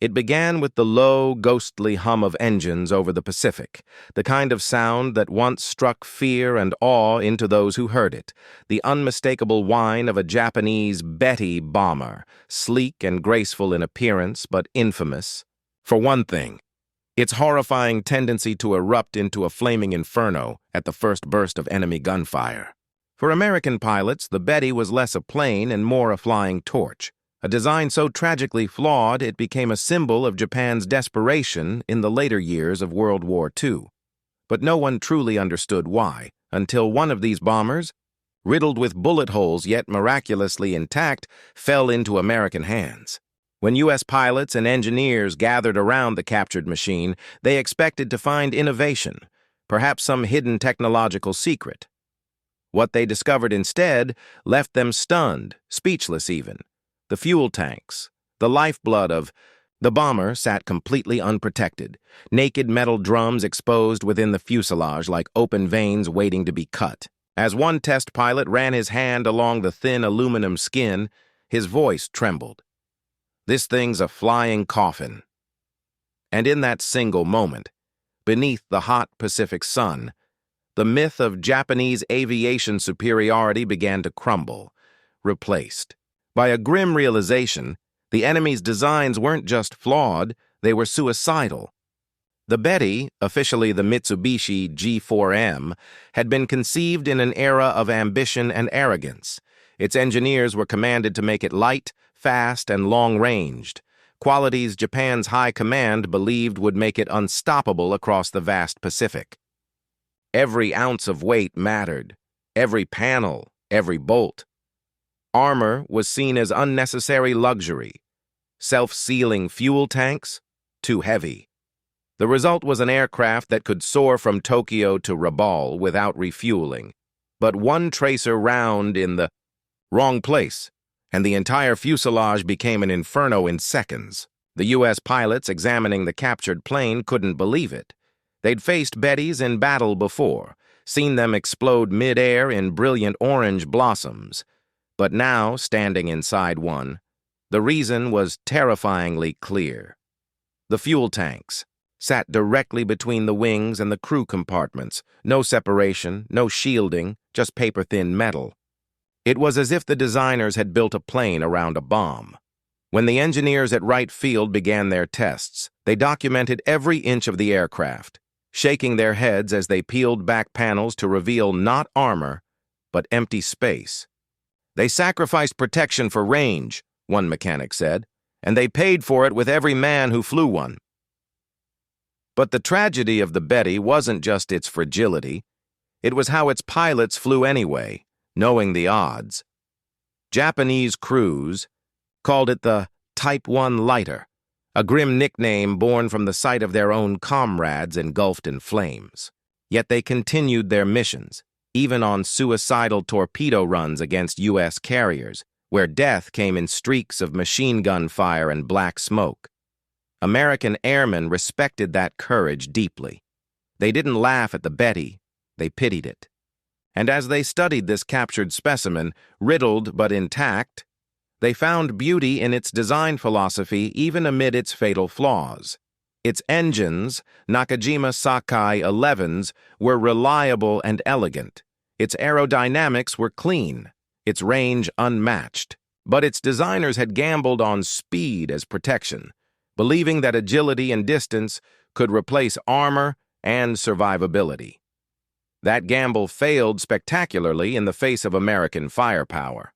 It began with the low, ghostly hum of engines over the Pacific, the kind of sound that once struck fear and awe into those who heard it, the unmistakable whine of a Japanese Betty bomber, sleek and graceful in appearance but infamous. For one thing, its horrifying tendency to erupt into a flaming inferno at the first burst of enemy gunfire. For American pilots, the Betty was less a plane and more a flying torch, a design so tragically flawed it became a symbol of Japan's desperation in the later years of World War II. But no one truly understood why, until one of these bombers, riddled with bullet holes yet miraculously intact, fell into American hands. When U.S. pilots and engineers gathered around the captured machine, they expected to find innovation, perhaps some hidden technological secret. What they discovered instead left them stunned, speechless even. The fuel tanks, the lifeblood of the bomber, sat completely unprotected, naked metal drums exposed within the fuselage like open veins waiting to be cut. As one test pilot ran his hand along the thin aluminum skin, his voice trembled. "This thing's a flying coffin." And in that single moment, beneath the hot Pacific sun, the myth of Japanese aviation superiority began to crumble, replaced by a grim realization. The enemy's designs weren't just flawed, they were suicidal. The Betty, officially the Mitsubishi G4M, had been conceived in an era of ambition and arrogance. Its engineers were commanded to make it light, fast, and long-ranged, qualities Japan's high command believed would make it unstoppable across the vast Pacific. Every ounce of weight mattered, every panel, every bolt. Armor was seen as unnecessary luxury. Self-sealing fuel tanks? Too heavy. The result was an aircraft that could soar from Tokyo to Rabaul without refueling. But one tracer round in the wrong place, and the entire fuselage became an inferno in seconds. The U.S. pilots examining the captured plane couldn't believe it. They'd faced Bettys in battle before, seen them explode mid-air in brilliant orange blossoms. But now, standing inside one, the reason was terrifyingly clear. The fuel tanks sat directly between the wings and the crew compartments, no separation, no shielding, just paper-thin metal. It was as if the designers had built a plane around a bomb. When the engineers at Wright Field began their tests, they documented every inch of the aircraft, shaking their heads as they peeled back panels to reveal not armor, but empty space. "They sacrificed protection for range," one mechanic said, "and they paid for it with every man who flew one." But the tragedy of the Betty wasn't just its fragility. It was how its pilots flew anyway, knowing the odds. Japanese crews called it the Type 1 lighter, a grim nickname born from the sight of their own comrades engulfed in flames. Yet they continued their missions, even on suicidal torpedo runs against U.S. carriers, where death came in streaks of machine gun fire and black smoke. American airmen respected that courage deeply. They didn't laugh at the Betty, they pitied it. And as they studied this captured specimen, riddled but intact, they found beauty in its design philosophy even amid its fatal flaws. Its engines, Nakajima Sakai 11s, were reliable and elegant. Its aerodynamics were clean, its range unmatched. But its designers had gambled on speed as protection, believing that agility and distance could replace armor and survivability. That gamble failed spectacularly in the face of American firepower.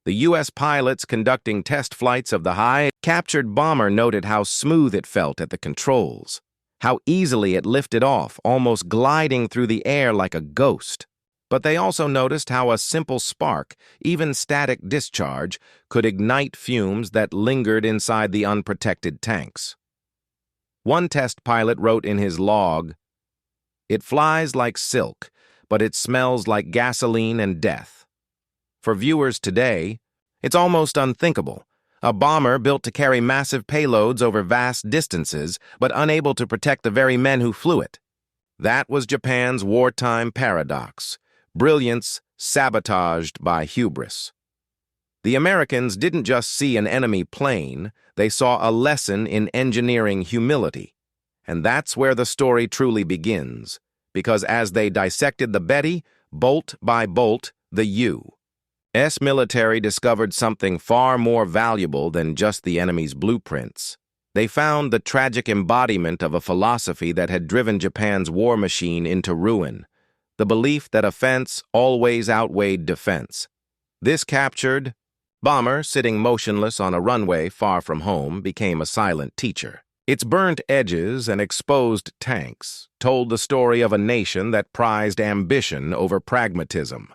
The U.S. pilots conducting test flights of the high-captured bomber noted how smooth it felt at the controls, how easily it lifted off, almost gliding through the air like a ghost. But they also noticed how a simple spark, even static discharge, could ignite fumes that lingered inside the unprotected tanks. One test pilot wrote in his log, "It flies like silk, but it smells like gasoline and death." For viewers today, it's almost unthinkable. A bomber built to carry massive payloads over vast distances, but unable to protect the very men who flew it. That was Japan's wartime paradox. Brilliance sabotaged by hubris. The Americans didn't just see an enemy plane, They saw a lesson in engineering humility. And that's where the story truly begins, because as they dissected the Betty, bolt by bolt, the U.S. military discovered something far more valuable than just the enemy's blueprints. They found the tragic embodiment of a philosophy that had driven Japan's war machine into ruin, the belief that offense always outweighed defense. This captured bomber, sitting motionless on a runway far from home, became a silent teacher. Its burnt edges and exposed tanks told the story of a nation that prized ambition over pragmatism.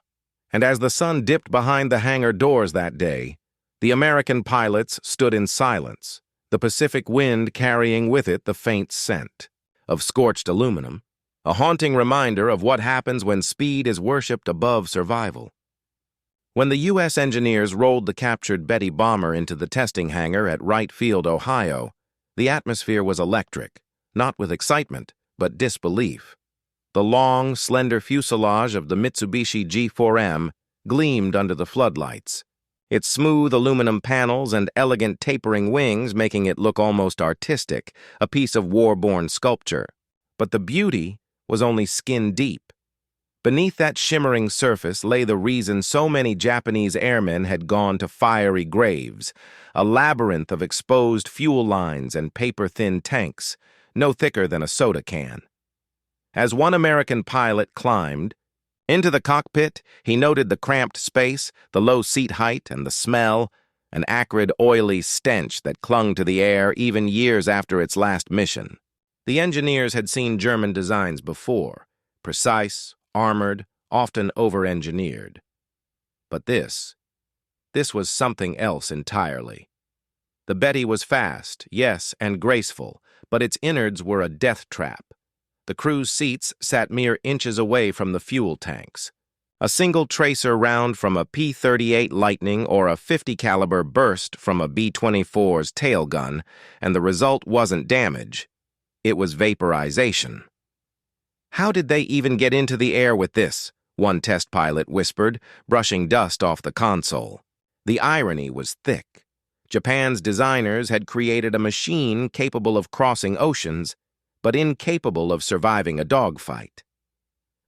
And as the sun dipped behind the hangar doors that day, the American pilots stood in silence, the Pacific wind carrying with it the faint scent of scorched aluminum, a haunting reminder of what happens when speed is worshipped above survival. When the U.S. engineers rolled the captured Betty bomber into the testing hangar at Wright Field, Ohio, the atmosphere was electric, not with excitement, but disbelief. The long, slender fuselage of the Mitsubishi G4M gleamed under the floodlights, its smooth aluminum panels and elegant tapering wings making it look almost artistic, a piece of war-born sculpture. But the beauty was only skin-deep. Beneath that shimmering surface lay the reason so many Japanese airmen had gone to fiery graves, a labyrinth of exposed fuel lines and paper-thin tanks, no thicker than a soda can. As one American pilot climbed into the cockpit, he noted the cramped space, the low seat height, and the smell, an acrid, oily stench that clung to the air even years after its last mission. The engineers had seen German designs before, precise, armored, often over-engineered. But this was something else entirely. The Betty was fast, yes, and graceful, but its innards were a death trap. The crew's seats sat mere inches away from the fuel tanks. A single tracer round from a P-38 Lightning or a .50 caliber burst from a B-24's tail gun, and the result wasn't damage. It was vaporization. "How did they even get into the air with this?" one test pilot whispered, brushing dust off the console. The irony was thick. Japan's designers had created a machine capable of crossing oceans, but incapable of surviving a dogfight.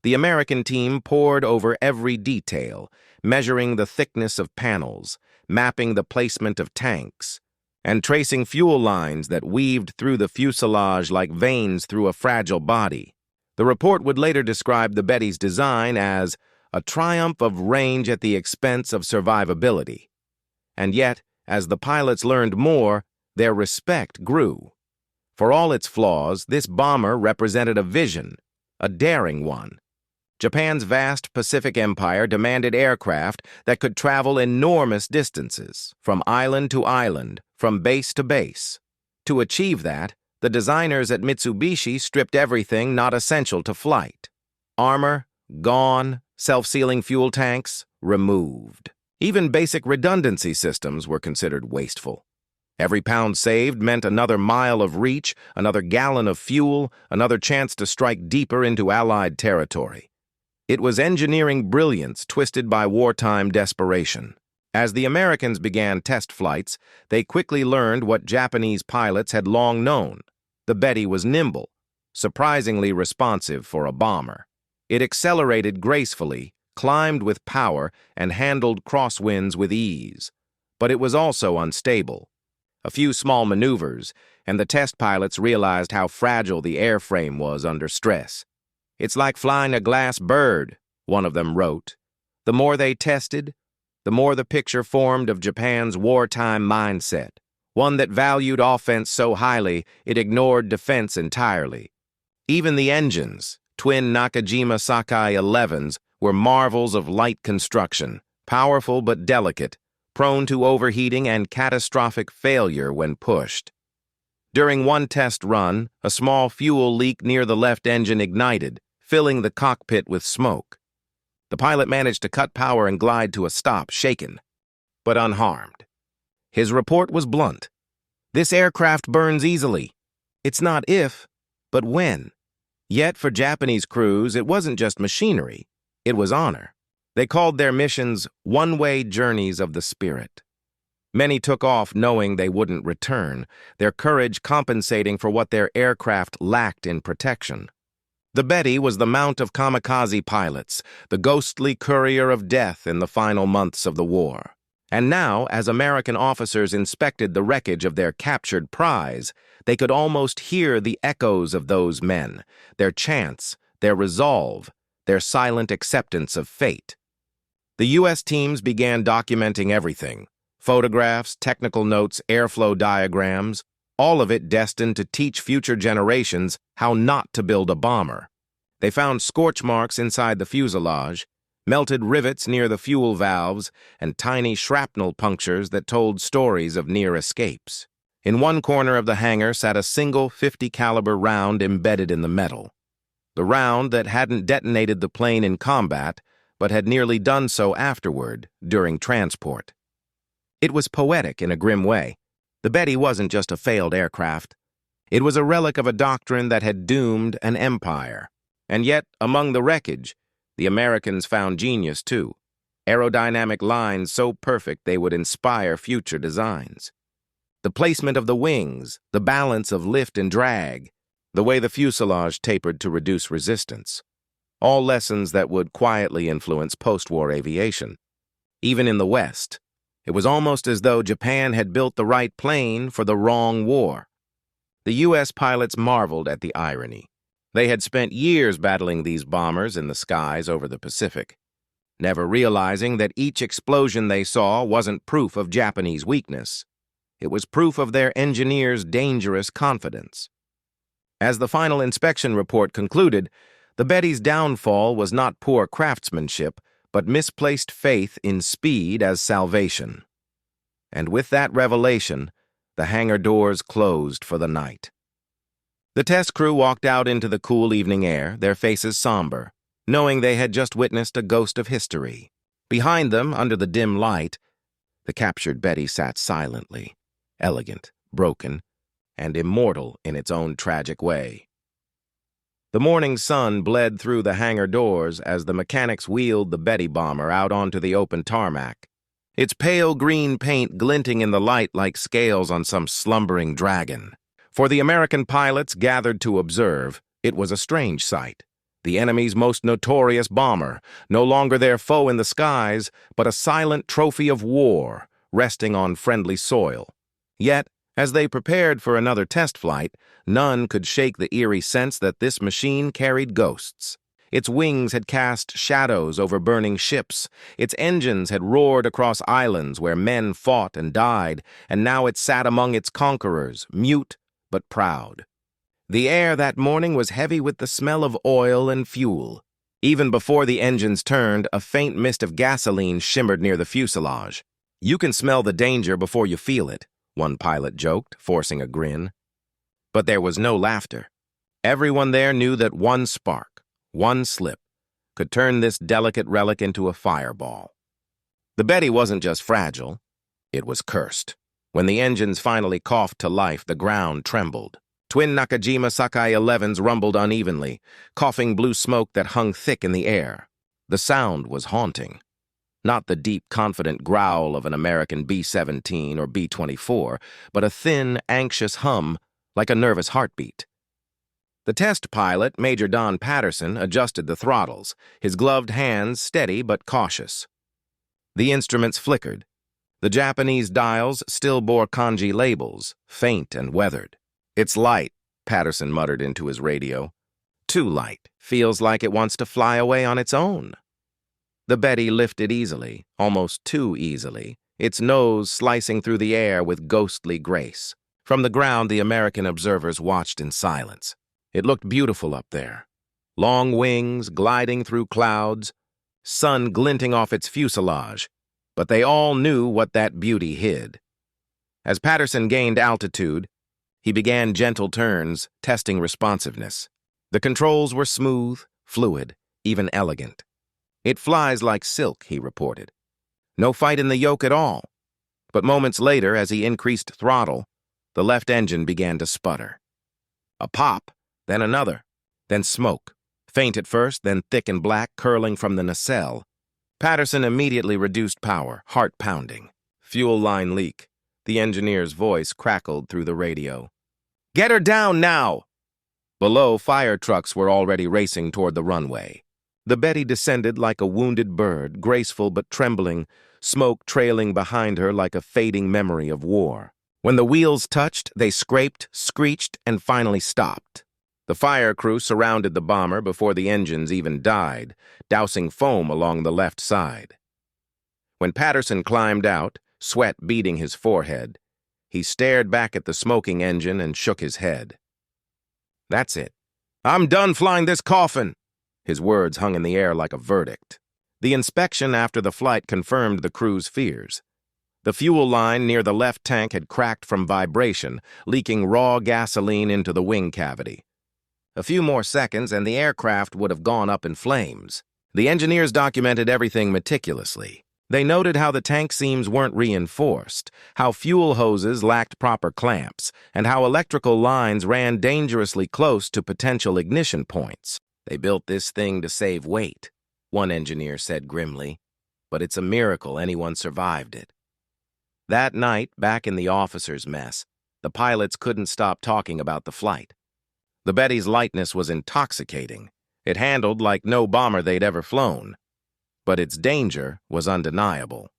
The American team pored over every detail, measuring the thickness of panels, mapping the placement of tanks, and tracing fuel lines that weaved through the fuselage like veins through a fragile body. The report would later describe the Betty's design as a triumph of range at the expense of survivability. And yet, as the pilots learned more, their respect grew. For all its flaws, this bomber represented a vision, a daring one. Japan's vast Pacific Empire demanded aircraft that could travel enormous distances, from island to island, from base to base. To achieve that, the designers at Mitsubishi stripped everything not essential to flight. Armor, gone. Self-sealing fuel tanks, removed. Even basic redundancy systems were considered wasteful. Every pound saved meant another mile of reach, another gallon of fuel, another chance to strike deeper into Allied territory. It was engineering brilliance twisted by wartime desperation. As the Americans began test flights, they quickly learned what Japanese pilots had long known. The Betty was nimble, surprisingly responsive for a bomber. It accelerated gracefully, climbed with power, and handled crosswinds with ease. But it was also unstable. A few small maneuvers, and the test pilots realized how fragile the airframe was under stress. "It's like flying a glass bird," one of them wrote. The more they tested, the more the picture formed of Japan's wartime mindset, one that valued offense so highly it ignored defense entirely. Even the engines, twin Nakajima Sakai 11s, were marvels of light construction, powerful but delicate, prone to overheating and catastrophic failure when pushed. During one test run, a small fuel leak near the left engine ignited, filling the cockpit with smoke. The pilot managed to cut power and glide to a stop, shaken, but unharmed. His report was blunt. "This aircraft burns easily. It's not if, but when." Yet for Japanese crews, it wasn't just machinery, it was honor. They called their missions one-way journeys of the spirit. Many took off knowing they wouldn't return, their courage compensating for what their aircraft lacked in protection. The Betty was the mount of kamikaze pilots, the ghostly courier of death in the final months of the war. And now, as American officers inspected the wreckage of their captured prize, they could almost hear the echoes of those men, their chants, their resolve, their silent acceptance of fate. The U.S. teams began documenting everything: photographs, technical notes, airflow diagrams, all of it destined to teach future generations how not to build a bomber. They found scorch marks inside the fuselage, melted rivets near the fuel valves, and tiny shrapnel punctures that told stories of near escapes. In one corner of the hangar sat a single .50 caliber round embedded in the metal. The round that hadn't detonated the plane in combat, but had nearly done so afterward, during transport. It was poetic in a grim way. The Betty wasn't just a failed aircraft. It was a relic of a doctrine that had doomed an empire. And yet, among the wreckage, the Americans found genius too. Aerodynamic lines so perfect they would inspire future designs. The placement of the wings, the balance of lift and drag, the way the fuselage tapered to reduce resistance. All lessons that would quietly influence post-war aviation. Even in the West, it was almost as though Japan had built the right plane for the wrong war. The U.S. pilots marveled at the irony. They had spent years battling these bombers in the skies over the Pacific, never realizing that each explosion they saw wasn't proof of Japanese weakness. It was proof of their engineers' dangerous confidence. As the final inspection report concluded, the Betty's downfall was not poor craftsmanship, but misplaced faith in speed as salvation. And with that revelation, the hangar doors closed for the night. The test crew walked out into the cool evening air, their faces somber, knowing they had just witnessed a ghost of history. Behind them, under the dim light, the captured Betty sat silently, elegant, broken, and immortal in its own tragic way. The morning sun bled through the hangar doors as the mechanics wheeled the Betty bomber out onto the open tarmac, its pale green paint glinting in the light like scales on some slumbering dragon. For the American pilots gathered to observe, it was a strange sight. The enemy's most notorious bomber, no longer their foe in the skies, but a silent trophy of war, resting on friendly soil. Yet, as they prepared for another test flight, none could shake the eerie sense that this machine carried ghosts. Its wings had cast shadows over burning ships, its engines had roared across islands where men fought and died, and now it sat among its conquerors, mute but proud. The air that morning was heavy with the smell of oil and fuel. Even before the engines turned, a faint mist of gasoline shimmered near the fuselage. "You can smell the danger before you feel it," one pilot joked, forcing a grin. But there was no laughter. Everyone there knew that one spark, one slip, could turn this delicate relic into a fireball. The Betty wasn't just fragile, it was cursed. When the engines finally coughed to life, the ground trembled. Twin Nakajima Sakai 11s rumbled unevenly, coughing blue smoke that hung thick in the air. The sound was haunting. Not the deep, confident growl of an American B-17 or B-24, but a thin, anxious hum, like a nervous heartbeat. The test pilot, Major Don Patterson, adjusted the throttles, his gloved hands steady but cautious. The instruments flickered. The Japanese dials still bore kanji labels, faint and weathered. "It's light," Patterson muttered into his radio. "Too light. Feels like it wants to fly away on its own." The Betty lifted easily, almost too easily, its nose slicing through the air with ghostly grace. From the ground, the American observers watched in silence. It looked beautiful up there. Long wings gliding through clouds, sun glinting off its fuselage, but they all knew what that beauty hid. As Patterson gained altitude, he began gentle turns, testing responsiveness. The controls were smooth, fluid, even elegant. "It flies like silk," he reported. No fight in the yoke at all. But moments later, as he increased throttle, the left engine began to sputter. A pop, then another, then smoke, faint at first, then thick and black curling from the nacelle. Patterson immediately reduced power, heart pounding. Fuel line leak. The engineer's voice crackled through the radio. Get her down now! Below, fire trucks were already racing toward the runway. The Betty descended like a wounded bird, graceful but trembling, smoke trailing behind her like a fading memory of war. When the wheels touched, they scraped, screeched, and finally stopped. The fire crew surrounded the bomber before the engines even died, dousing foam along the left side. When Patterson climbed out, sweat beading his forehead, he stared back at the smoking engine and shook his head. That's it. I'm done flying this coffin. His words hung in the air like a verdict. The inspection after the flight confirmed the crew's fears. The fuel line near the left tank had cracked from vibration, leaking raw gasoline into the wing cavity. A few more seconds and the aircraft would have gone up in flames. The engineers documented everything meticulously. They noted how the tank seams weren't reinforced, how fuel hoses lacked proper clamps, and how electrical lines ran dangerously close to potential ignition points. They built this thing to save weight, one engineer said grimly, but it's a miracle anyone survived it. That night, back in the officers' mess, the pilots couldn't stop talking about the flight. The Betty's lightness was intoxicating. It handled like no bomber they'd ever flown. But its danger was undeniable.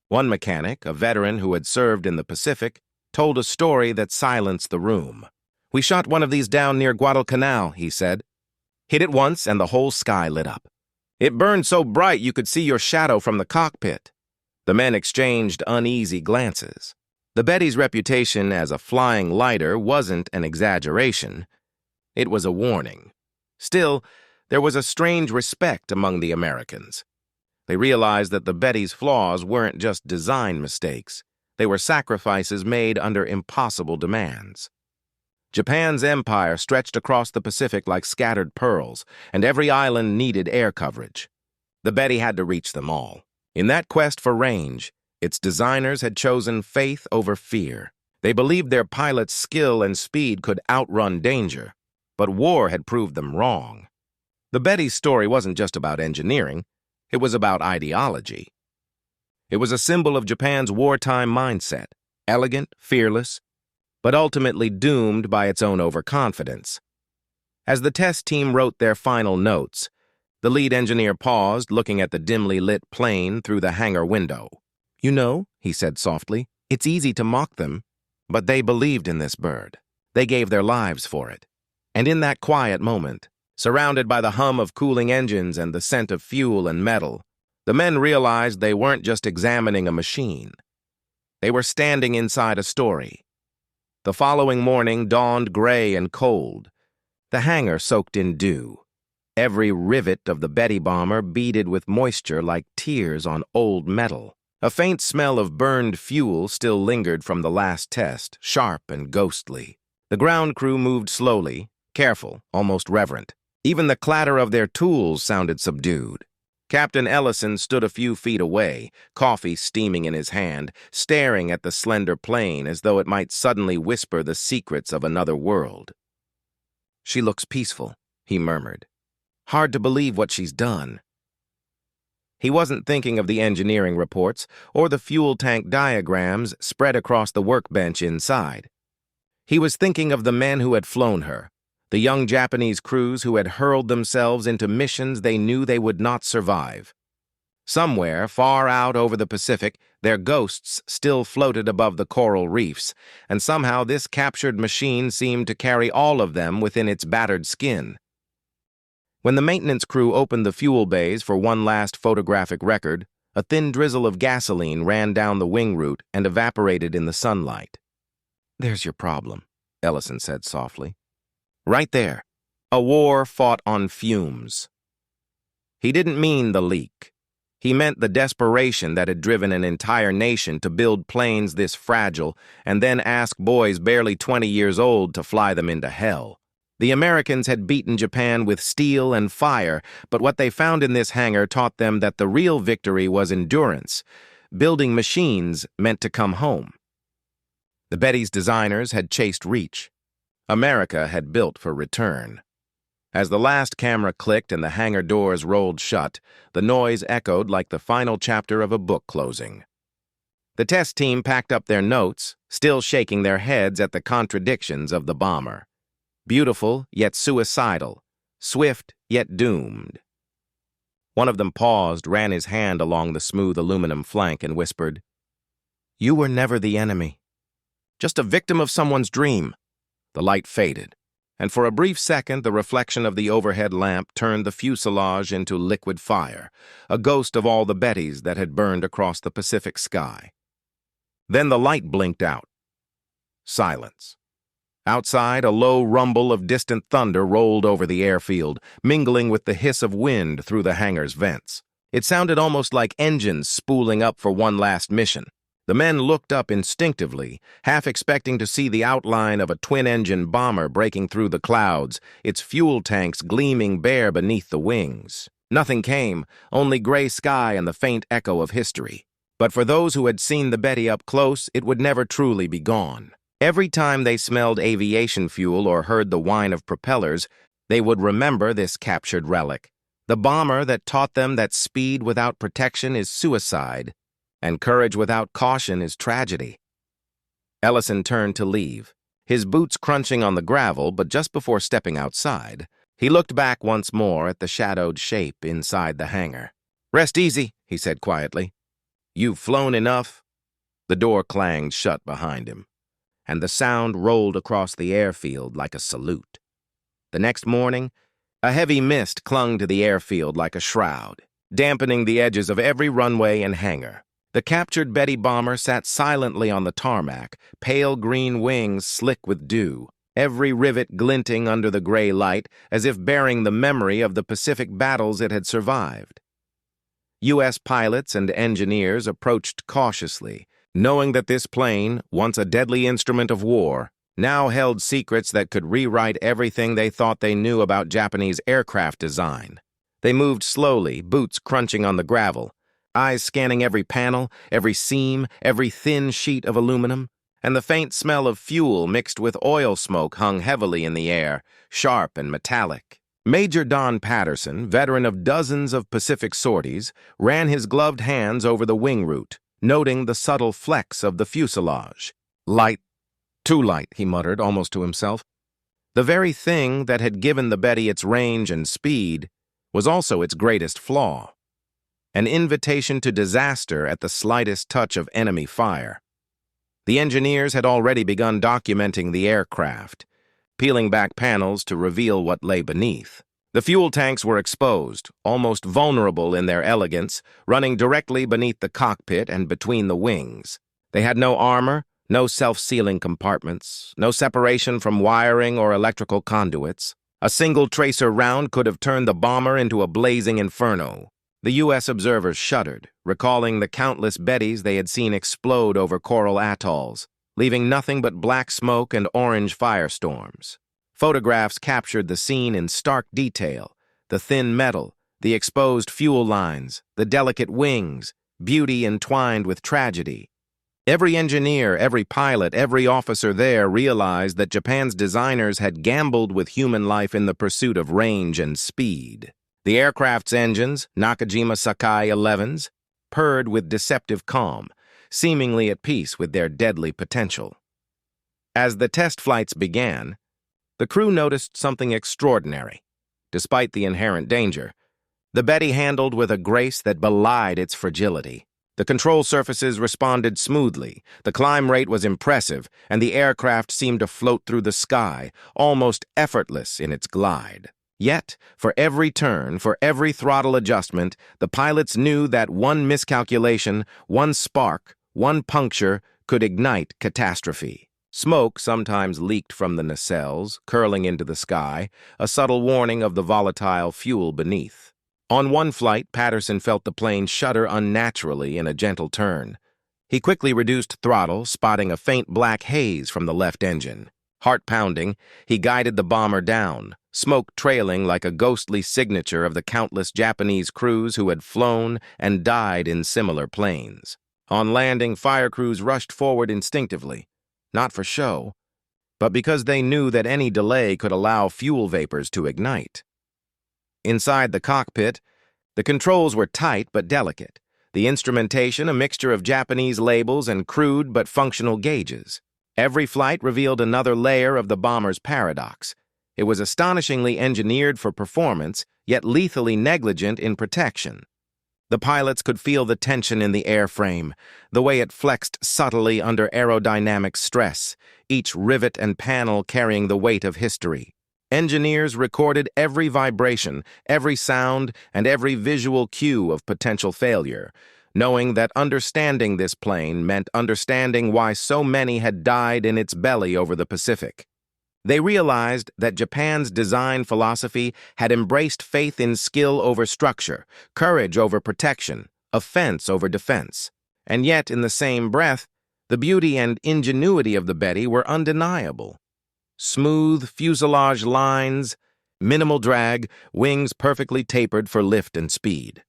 One mechanic, a veteran who had served in the Pacific, told a story that silenced the room. We shot one of these down near Guadalcanal, he said. Hit it once and the whole sky lit up. It burned so bright you could see your shadow from the cockpit. The men exchanged uneasy glances. The Betty's reputation as a flying lighter wasn't an exaggeration. It was a warning. Still, there was a strange respect among the Americans. They realized that the Betty's flaws weren't just design mistakes. They were sacrifices made under impossible demands. Japan's empire stretched across the Pacific like scattered pearls, and every island needed air coverage. The Betty had to reach them all. In that quest for range, its designers had chosen faith over fear. They believed their pilots' skill and speed could outrun danger, but war had proved them wrong. The Betty's story wasn't just about engineering, it was about ideology. It was a symbol of Japan's wartime mindset, elegant, fearless, but ultimately doomed by its own overconfidence. As the test team wrote their final notes, the lead engineer paused, looking at the dimly lit plane through the hangar window. You know, he said softly, it's easy to mock them, but they believed in this bird. They gave their lives for it. And in that quiet moment, surrounded by the hum of cooling engines and the scent of fuel and metal, the men realized they weren't just examining a machine. They were standing inside a story. The following morning dawned gray and cold. The hangar soaked in dew. Every rivet of the Betty bomber beaded with moisture like tears on old metal. A faint smell of burned fuel still lingered from the last test, sharp and ghostly. The ground crew moved slowly, careful, almost reverent. Even the clatter of their tools sounded subdued. Captain Ellison stood a few feet away, coffee steaming in his hand, staring at the slender plane as though it might suddenly whisper the secrets of another world. She looks peaceful, he murmured. Hard to believe what she's done. He wasn't thinking of the engineering reports or the fuel tank diagrams spread across the workbench inside. He was thinking of the men who had flown her, the young Japanese crews who had hurled themselves into missions they knew they would not survive. Somewhere, far out over the Pacific, their ghosts still floated above the coral reefs, and somehow this captured machine seemed to carry all of them within its battered skin. When the maintenance crew opened the fuel bays for one last photographic record, a thin drizzle of gasoline ran down the wing route and evaporated in the sunlight. There's your problem, Ellison said softly. Right there. A war fought on fumes. He didn't mean the leak. He meant the desperation that had driven an entire nation to build planes this fragile and then ask boys barely 20 years old to fly them into hell. The Americans had beaten Japan with steel and fire, but what they found in this hangar taught them that the real victory was endurance. Building machines meant to come home. The Betty's designers had chased reach. America had built for return. As the last camera clicked and the hangar doors rolled shut, the noise echoed like the final chapter of a book closing. The test team packed up their notes, still shaking their heads at the contradictions of the bomber. Beautiful, yet suicidal. Swift, yet doomed. One of them paused, ran his hand along the smooth aluminum flank, and whispered, "You were never the enemy. Just a victim of someone's dream." The light faded, and for a brief second the reflection of the overhead lamp turned the fuselage into liquid fire, a ghost of all the Bettys that had burned across the Pacific sky. Then the light blinked out. Silence. Outside, a low rumble of distant thunder rolled over the airfield, mingling with the hiss of wind through the hangar's vents. It sounded almost like engines spooling up for one last mission. The men looked up instinctively, half expecting to see the outline of a twin-engine bomber breaking through the clouds, its fuel tanks gleaming bare beneath the wings. Nothing came, only gray sky and the faint echo of history. But for those who had seen the Betty up close, it would never truly be gone. Every time they smelled aviation fuel or heard the whine of propellers, they would remember this captured relic, the bomber that taught them that speed without protection is suicide, and courage without caution is tragedy. Ellison turned to leave, his boots crunching on the gravel, but just before stepping outside, he looked back once more at the shadowed shape inside the hangar. "Rest easy," he said quietly. "You've flown enough." The door clanged shut behind him, and the sound rolled across the airfield like a salute. The next morning, a heavy mist clung to the airfield like a shroud, dampening the edges of every runway and hangar. The captured Betty bomber sat silently on the tarmac, pale green wings slick with dew, every rivet glinting under the gray light as if bearing the memory of the Pacific battles it had survived. U.S. pilots and engineers approached cautiously, knowing that this plane, once a deadly instrument of war, now held secrets that could rewrite everything they thought they knew about Japanese aircraft design. They moved slowly, boots crunching on the gravel, eyes scanning every panel, every seam, every thin sheet of aluminum, and the faint smell of fuel mixed with oil smoke hung heavily in the air, sharp and metallic. Major Don Patterson, veteran of dozens of Pacific sorties, ran his gloved hands over the wing root, noting the subtle flecks of the fuselage. "Light, too light," he muttered, almost to himself. The very thing that had given the Betty its range and speed was also its greatest flaw. An invitation to disaster at the slightest touch of enemy fire. The engineers had already begun documenting the aircraft, peeling back panels to reveal what lay beneath. The fuel tanks were exposed, almost vulnerable in their elegance, running directly beneath the cockpit and between the wings. They had no armor, no self-sealing compartments, no separation from wiring or electrical conduits. A single tracer round could have turned the bomber into a blazing inferno. The U.S. observers shuddered, recalling the countless Bettys they had seen explode over coral atolls, leaving nothing but black smoke and orange firestorms. Photographs captured the scene in stark detail, the thin metal, the exposed fuel lines, the delicate wings, beauty entwined with tragedy. Every engineer, every pilot, every officer there realized that Japan's designers had gambled with human life in the pursuit of range and speed. The aircraft's engines, Nakajima Sakai 11s, purred with deceptive calm, seemingly at peace with their deadly potential. As the test flights began, the crew noticed something extraordinary. Despite the inherent danger, the Betty handled with a grace that belied its fragility. The control surfaces responded smoothly, the climb rate was impressive, and the aircraft seemed to float through the sky, almost effortless in its glide. Yet, for every turn, for every throttle adjustment, the pilots knew that one miscalculation, one spark, one puncture could ignite catastrophe. Smoke sometimes leaked from the nacelles, curling into the sky, a subtle warning of the volatile fuel beneath. On one flight, Patterson felt the plane shudder unnaturally in a gentle turn. He quickly reduced throttle, spotting a faint black haze from the left engine. Heart pounding, he guided the bomber down, smoke trailing like a ghostly signature of the countless Japanese crews who had flown and died in similar planes. On landing, fire crews rushed forward instinctively, not for show, but because they knew that any delay could allow fuel vapors to ignite. Inside the cockpit, the controls were tight but delicate. The instrumentation, a mixture of Japanese labels and crude but functional gauges. Every flight revealed another layer of the bomber's paradox. It was astonishingly engineered for performance, yet lethally negligent in protection. The pilots could feel the tension in the airframe, the way it flexed subtly under aerodynamic stress, each rivet and panel carrying the weight of history. Engineers recorded every vibration, every sound, and every visual cue of potential failure, knowing that understanding this plane meant understanding why so many had died in its belly over the Pacific. They realized that Japan's design philosophy had embraced faith in skill over structure, courage over protection, offense over defense. And yet, in the same breath, the beauty and ingenuity of the Betty were undeniable. Smooth fuselage lines, minimal drag, wings perfectly tapered for lift and speed.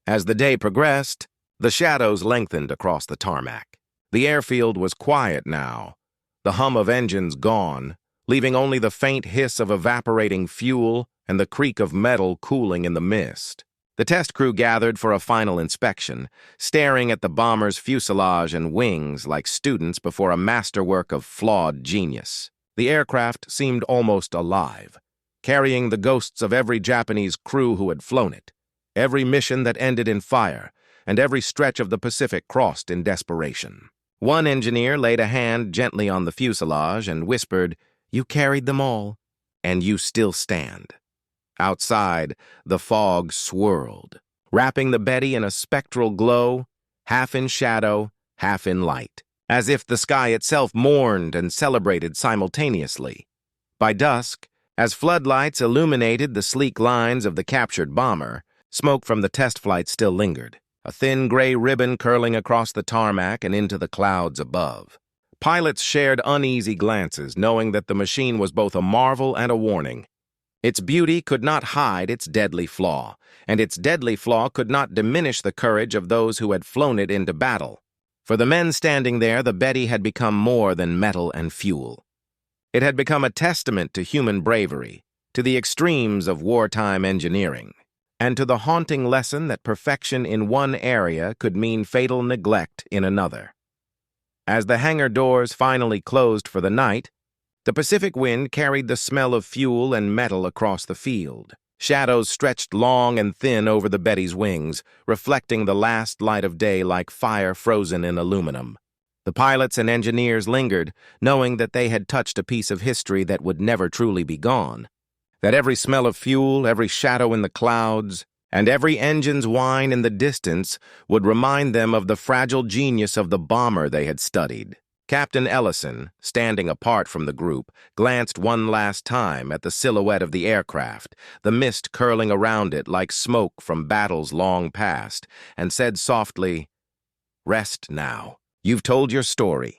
As the day progressed, the shadows lengthened across the tarmac. The airfield was quiet now, the hum of engines gone, leaving only the faint hiss of evaporating fuel and the creak of metal cooling in the mist. The test crew gathered for a final inspection, staring at the bomber's fuselage and wings like students before a masterwork of flawed genius. The aircraft seemed almost alive, carrying the ghosts of every Japanese crew who had flown it, every mission that ended in fire, and every stretch of the Pacific crossed in desperation. One engineer laid a hand gently on the fuselage and whispered, "You carried them all, and you still stand." Outside, the fog swirled, wrapping the Betty in a spectral glow, half in shadow, half in light, as if the sky itself mourned and celebrated simultaneously. By dusk, as floodlights illuminated the sleek lines of the captured bomber, smoke from the test flight still lingered, a thin gray ribbon curling across the tarmac and into the clouds above. Pilots shared uneasy glances, knowing that the machine was both a marvel and a warning. Its beauty could not hide its deadly flaw, and its deadly flaw could not diminish the courage of those who had flown it into battle. For the men standing there, the Betty had become more than metal and fuel. It had become a testament to human bravery, to the extremes of wartime engineering, and to the haunting lesson that perfection in one area could mean fatal neglect in another. As the hangar doors finally closed for the night, the Pacific wind carried the smell of fuel and metal across the field. Shadows stretched long and thin over the Betty's wings, reflecting the last light of day like fire frozen in aluminum. The pilots and engineers lingered, knowing that they had touched a piece of history that would never truly be gone. That every smell of fuel, every shadow in the clouds, and every engine's whine in the distance would remind them of the fragile genius of the bomber they had studied. Captain Ellison, standing apart from the group, glanced one last time at the silhouette of the aircraft, the mist curling around it like smoke from battles long past, and said softly, "Rest now. You've told your story.